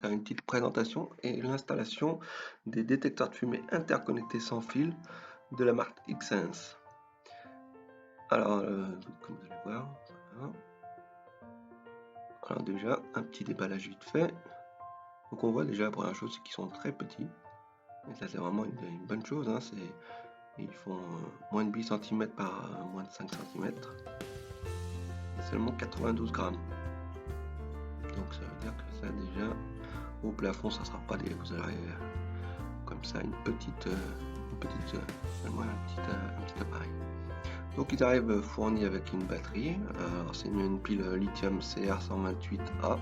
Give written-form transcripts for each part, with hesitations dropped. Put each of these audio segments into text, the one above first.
Une petite présentation et l'installation des détecteurs de fumée interconnectés sans fil de la marque Xsense. Alors, comme vous allez voir, voilà. Alors déjà, un petit déballage vite fait. Donc on voit déjà la première chose, c'est qu'ils sont très petits. Et ça c'est vraiment une bonne chose, hein. Ils font moins de 8 cm par moins de 5 cm. Et seulement 92 grammes. Donc ça veut dire que ça déjà, au plafond, ça sera pas des... Vous aurez comme ça un petit appareil. Donc ils arrivent fournis avec une batterie. Alors c'est une pile lithium CR128A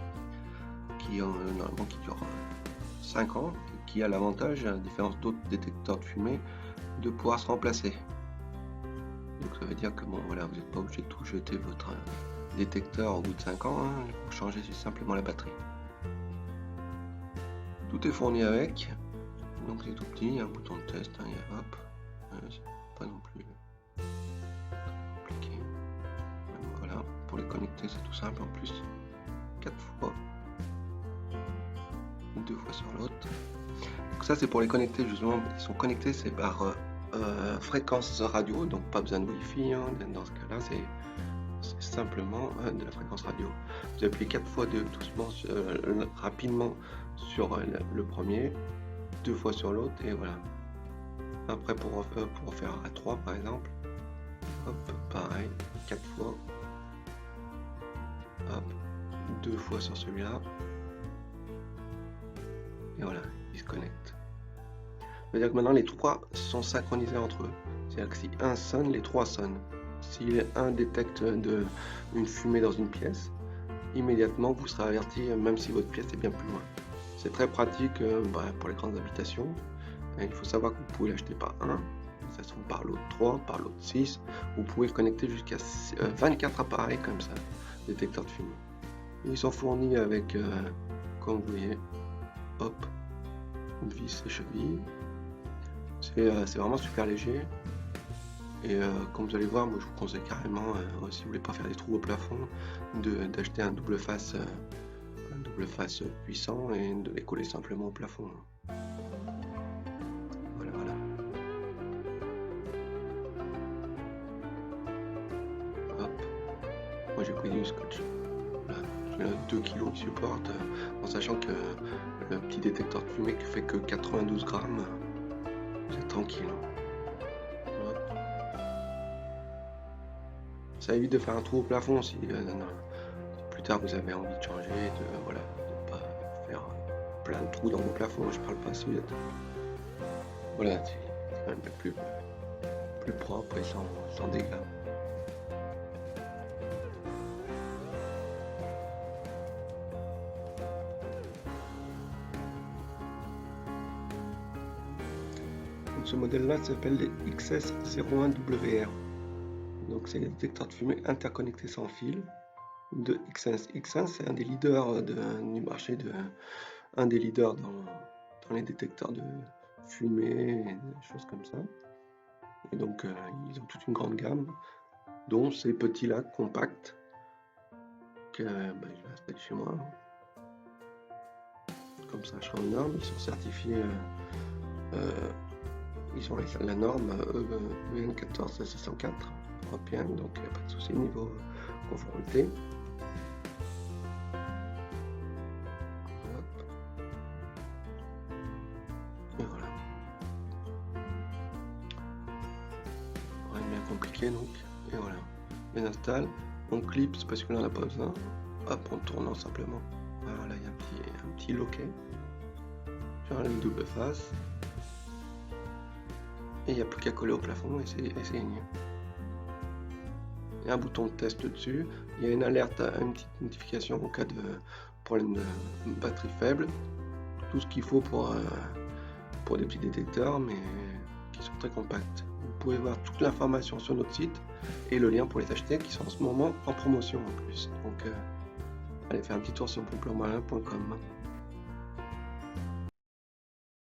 qui normalement qui dure 5 ans et qui a l'avantage, à la différence d'autres détecteurs de fumée, de pouvoir se remplacer. Donc ça veut dire que bon voilà, vous n'êtes pas obligé de tout jeter votre détecteur au bout de 5 ans, hein. Vous changez simplement la batterie. Tout est fourni avec. Donc c'est tout petit, il y a un bouton de test, hein, hop, c'est pas non plus compliqué. Voilà, pour les connecter c'est tout simple en plus, 4 fois, 2 fois sur l'autre. Donc ça c'est pour les connecter justement, ils sont connectés c'est par fréquence radio, donc pas besoin de wifi, hein. Dans ce cas là c'est simplement de la fréquence radio. Vous appuyez 4 fois doucement, rapidement sur le premier, 2 fois sur l'autre et voilà. Après pour faire à 3 par exemple, hop, pareil, 4 fois, hop, 2 fois sur celui-là, et voilà, ils se connectent. Ça veut dire que maintenant les 3 sont synchronisés entre eux. C'est-à-dire que si un sonne, les 3 sonnent. Si un détecte une fumée dans une pièce, immédiatement vous serez averti même si votre pièce est bien plus loin. C'est très pratique pour les grandes habitations. Il faut savoir que vous pouvez l'acheter par 1, ça se trouve par l'autre 3, par l'autre 6. Vous pouvez connecter jusqu'à 24 appareils comme ça, détecteurs de fumée. Ils sont fournis avec, comme vous voyez, hop, une vis et cheville. C'est vraiment super léger. Et comme vous allez voir, moi je vous conseille carrément, si vous voulez pas faire des trous au plafond, d'acheter un double face puissant et de les coller simplement au plafond. Voilà. Hop. Moi j'ai pris du scotch. Voilà. 2 kg qui supporte, en sachant que le petit détecteur de fumée qui fait que 92 grammes, c'est tranquille. Hop. Ça évite de faire un trou au plafond si plus tard vous avez envie de changer, de pas faire plein de trous dans vos plafonds. Je parle pas si vous êtes, voilà, c'est quand même plus propre et sans dégâts. Donc, ce modèle-là s'appelle les XS01WR. Donc c'est les détecteurs de fumée interconnectés sans fil de Xsense. Xsense c'est un des leaders du marché, un des leaders dans les détecteurs de fumée et des choses comme ça. Et donc ils ont toute une grande gamme, dont ces petits-là compacts que je vais installer chez moi. Comme ça je serai aux normes, ils sont certifiés, ils ont la norme EN 14604 européenne, donc il n'y a pas de souci niveau conformité. Et voilà. Rien de bien compliqué donc. Et voilà. On les installe, on clipse parce que là on n'a pas besoin. Hop, en tournant simplement. Voilà, il y a un petit loquet. J'enlève une double face. Et il n'y a plus qu'à coller au plafond et c'est gagné. Il y a un bouton de test dessus, il y a une alerte, une petite notification en cas de problème de batterie faible. Tout ce qu'il faut pour des petits détecteurs, mais qui sont très compacts. Vous pouvez voir toute l'information sur notre site et le lien pour les acheter qui sont en ce moment en promotion en plus. Donc allez faire un petit tour sur bonplanmalin.com.